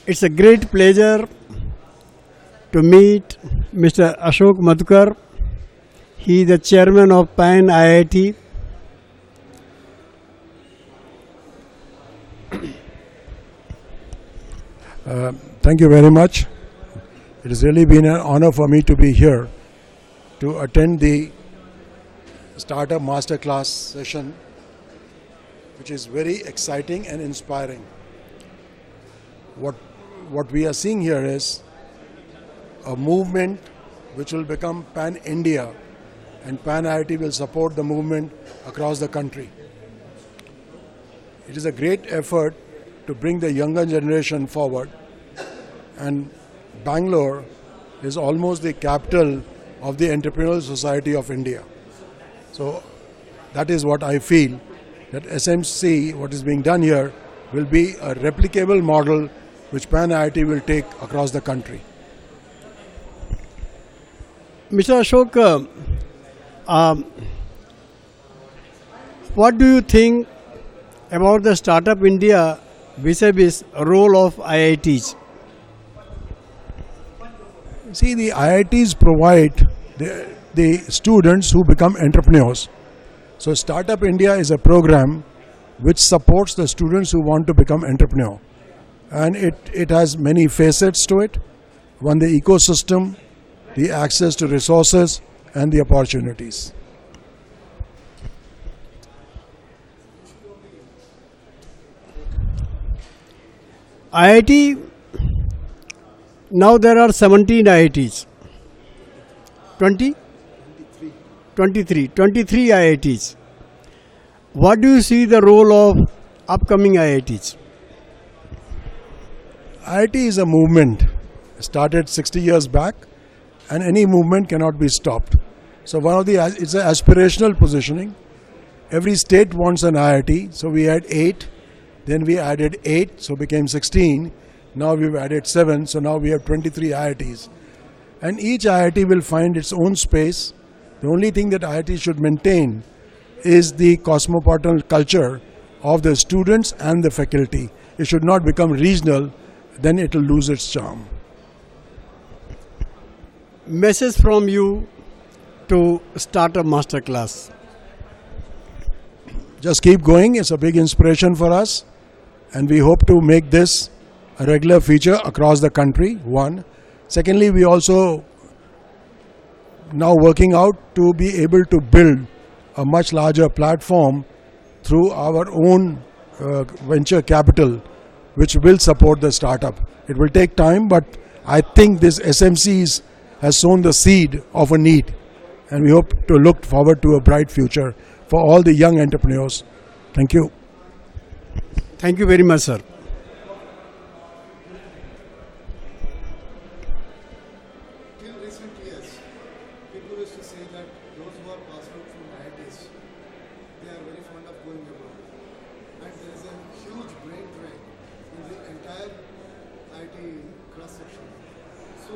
It's a great pleasure to meet Mr. Ashok Madhukar. He is the chairman of Pan IIT. Thank you very much. It has really been an honor for me to be here to attend the Startup Masterclass session, which is very exciting and inspiring. What we are seeing here is a movement which will become Pan-India, and Pan-IIT will support the movement across the country. It is a great effort to bring the younger generation forward, and Bangalore is almost the capital of the entrepreneurial society of India. So that is what I feel, that SMC, what is being done here, will be a replicable model which Pan-IIT will take across the country. Mr. Ashok, what do you think about the Startup India vis-a-vis role of IITs? See, the IITs provide the students who become entrepreneurs. So Startup India is a program which supports the students who want to become entrepreneur. And it has many facets to it. One, the ecosystem, the access to resources, and the opportunities. IIT, now there are 17 IITs. 20? 23 IITs. What do you see the role of upcoming IITs? IIT is a movement started 60 years back, and any movement cannot be stopped. So it's an aspirational positioning. Every state wants an IIT. So we had 8, then we added 8, so became 16. Now we've added 7, so now we have 23 IITs. And each IIT will find its own space. The only thing that IIT should maintain is the cosmopolitan culture of the students and the faculty. It should not become regional, then it will lose its charm. Message from you to Startup Masterclass. Just keep going. It's a big inspiration for us, and we hope to make this a regular feature across the country, one. Secondly, we also now working out to be able to build a much larger platform through our own venture capital, which will support the startup. It will take time, but I think this SMCs has sown the seed of a need, and we hope to look forward to a bright future for all the young entrepreneurs. Thank you. Thank you very much, sir. Till recent years, people used to say that those who are passed out from IITs, they are very fond of going abroad. And there is a huge brain drain in the entire IIT cross-section. So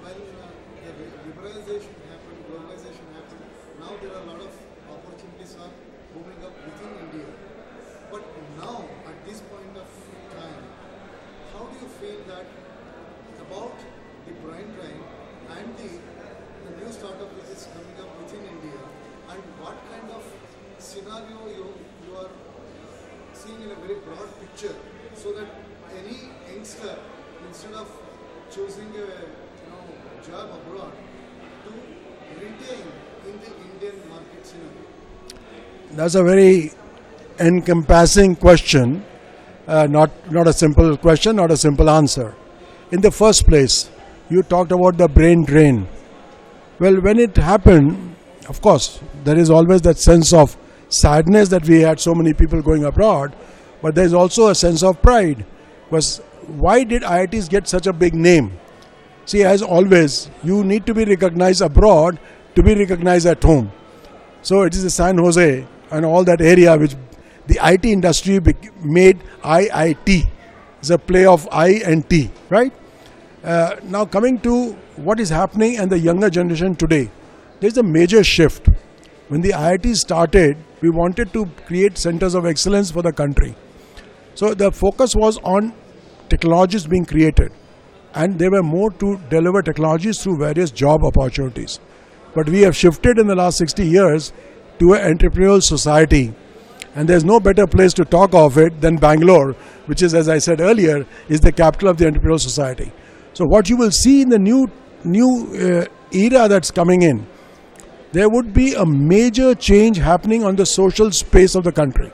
when the liberalization happened, globalization happened, now there are a lot of opportunities are booming up within India. But now, at this point of time, how do you feel that about the brain drain and the new startup which is coming up within India, and what kind of scenario you are seeing in a very broad picture, so that any youngster, instead of choosing a job abroad, to retain in the Indian market scenario? That's a very encompassing question, not a simple question, not a simple answer. In the first place, you talked about the brain drain. Well, when it happened, of course, there is always that sense of sadness that we had so many people going abroad, but there is also a sense of pride. Because why did IITs get such a big name? See, as always, you need to be recognized abroad to be recognized at home. So it is the San Jose and all that area which the IT industry made IIT. It's a play of I and T, right? Now coming to what is happening and the younger generation today, there's a major shift. When the IIT started, we wanted to create centers of excellence for the country. So the focus was on technologies being created, and they were more to deliver technologies through various job opportunities. But we have shifted in the last 60 years to an entrepreneurial society, and there's no better place to talk of it than Bangalore, which is, as I said earlier, is the capital of the entrepreneurial society. So what you will see in the new era that's coming in, there would be a major change happening on the social space of the country.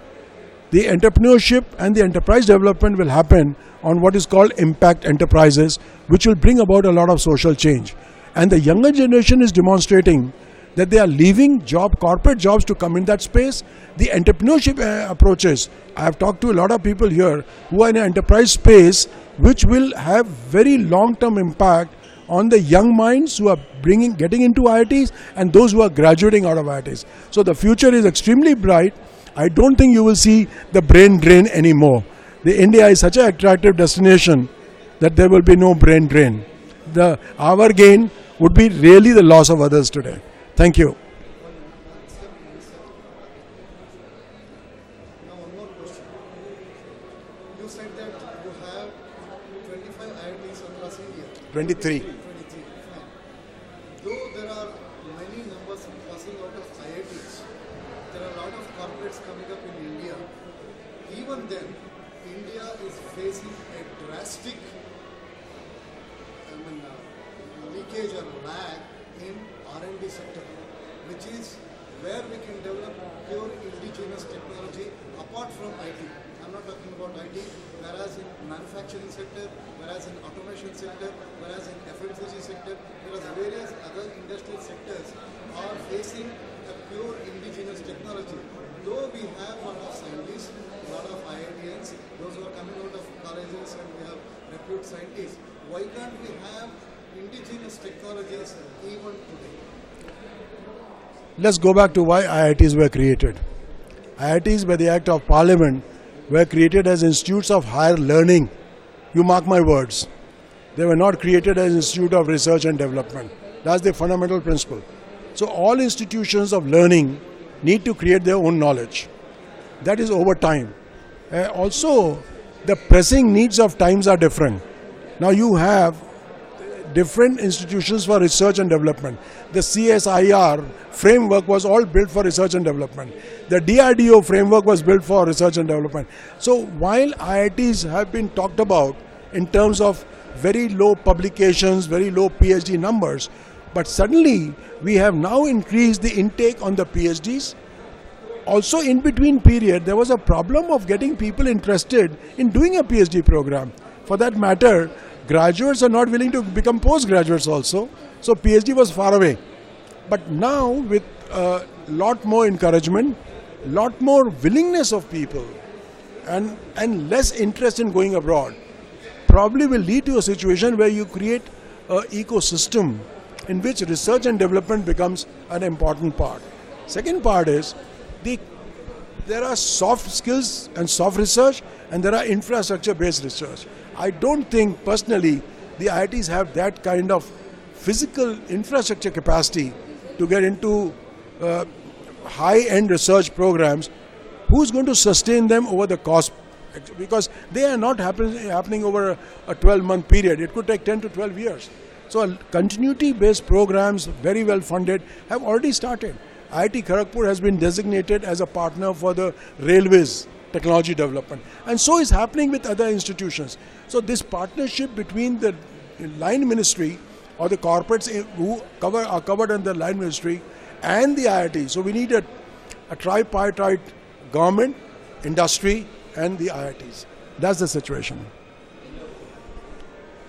The entrepreneurship and the enterprise development will happen on what is called impact enterprises, which will bring about a lot of social change. And the younger generation is demonstrating that they are leaving corporate jobs to come in that space. The entrepreneurship approaches, I have talked to a lot of people here who are in an enterprise space, which will have very long-term impact on the young minds who are getting into IITs and those who are graduating out of IITs. So the future is extremely bright. I don't think you will see the brain drain anymore. India is such an attractive destination that there will be no brain drain. Our gain would be really the loss of others today. Thank you. Now one more question. You said that you have 25 IITs across India. 23. 23, fine. Though there are many numbers passing out of IITs, there are a lot of corporates coming up in India. Even then, India is facing a drastic leakage or lag in R&D sector, which is where we can develop pure indigenous technology apart from IT. I'm not talking about IT, whereas in manufacturing sector, whereas in automation sector, whereas in FMCG sector, whereas various other industrial sectors are facing a pure indigenous technology. Though we have a lot of scientists, a lot of IITs, those who are coming out of colleges, and we have reputed scientists, why can't we have indigenous technologies even today? Let's go back to why IITs were created. IITs, by the Act of Parliament, were created as institutes of higher learning. You mark my words. They were not created as institute of research and development. That's the fundamental principle. So all institutions of learning need to create their own knowledge. That is over time. Also, the pressing needs of times are different. Now you have different institutions for research and development. The CSIR framework was all built for research and development. The DRDO framework was built for research and development. So while IITs have been talked about in terms of very low publications, very low PhD numbers, but suddenly we have now increased the intake on the PhDs. Also in between period, there was a problem of getting people interested in doing a PhD program. For that matter, graduates are not willing to become postgraduates also. So PhD was far away. But now with a lot more encouragement, lot more willingness of people and less interest in going abroad, probably will lead to a situation where you create an ecosystem in which research and development becomes an important part. Second part is there are soft skills and soft research, and there are infrastructure based research. I don't think personally the IITs have that kind of physical infrastructure capacity to get into high-end research programs. Who's going to sustain them over the cost? Because they are not happening over a 12-month period. It could take 10 to 12 years. So continuity-based programs, very well funded, have already started. IIT Kharagpur has been designated as a partner for the railways technology development. And so is happening with other institutions. So this partnership between the line ministry or the corporates who are covered under the line ministry and the IIT. So we need a tripartite government, industry and the IITs. That's the situation.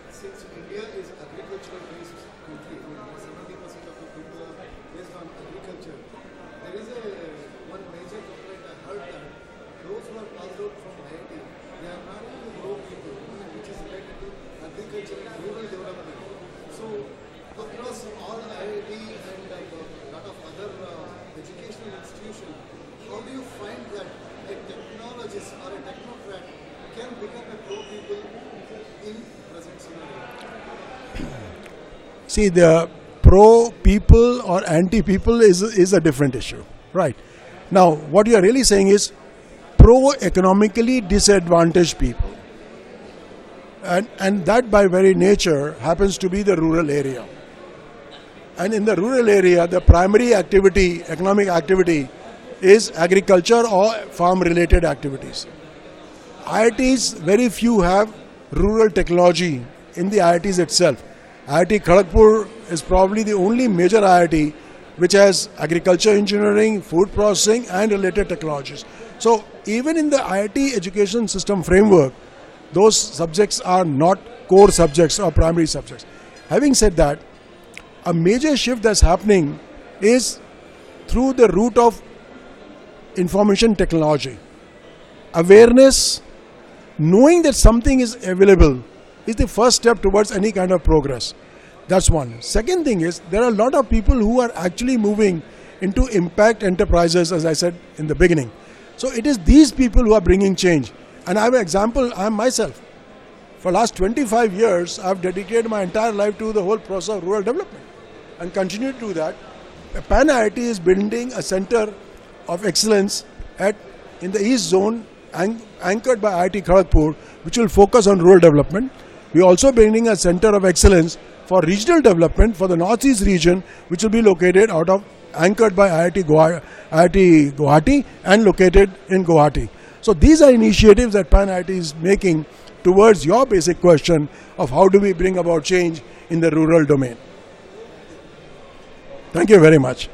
Since India is agricultural based country, 70% of the people are based on agriculture, there is one major complaint I heard that those who are passed out from IIT, they are not able to grow people, which is related to agriculture and rural development. So across all IIT and a lot of other educational institutions, how do you find that a technologist or a technocrat can become a pro people in present scenario? See, the pro people or anti people is a different issue, right? Now, what you are really saying is pro economically disadvantaged people. And that by very nature happens to be the rural area. And in the rural area, the primary activity, economic activity, is agriculture or farm-related activities. IITs, very few have rural technology in the IITs itself. IIT Kharagpur is probably the only major IIT which has agriculture engineering, food processing and related technologies. So even in the IIT education system framework, those subjects are not core subjects or primary subjects. Having said that, a major shift that's happening is through the route of information technology. Awareness, knowing that something is available, is the first step towards any kind of progress. That's one. Second thing is, there are a lot of people who are actually moving into impact enterprises, as I said in the beginning. So it is these people who are bringing change. And I have an example, I am myself. For the last 25 years, I have dedicated my entire life to the whole process of rural development and continue to do that. Pan IIT is building a center of excellence in the East Zone, anchored by IIT Kharagpur, which will focus on rural development. We are also building a center of excellence for regional development for the Northeast region, which will be located anchored by IIT Guwahati and located in Guwahati. So these are initiatives that Pan IIT is making towards your basic question of how do we bring about change in the rural domain. Thank you very much.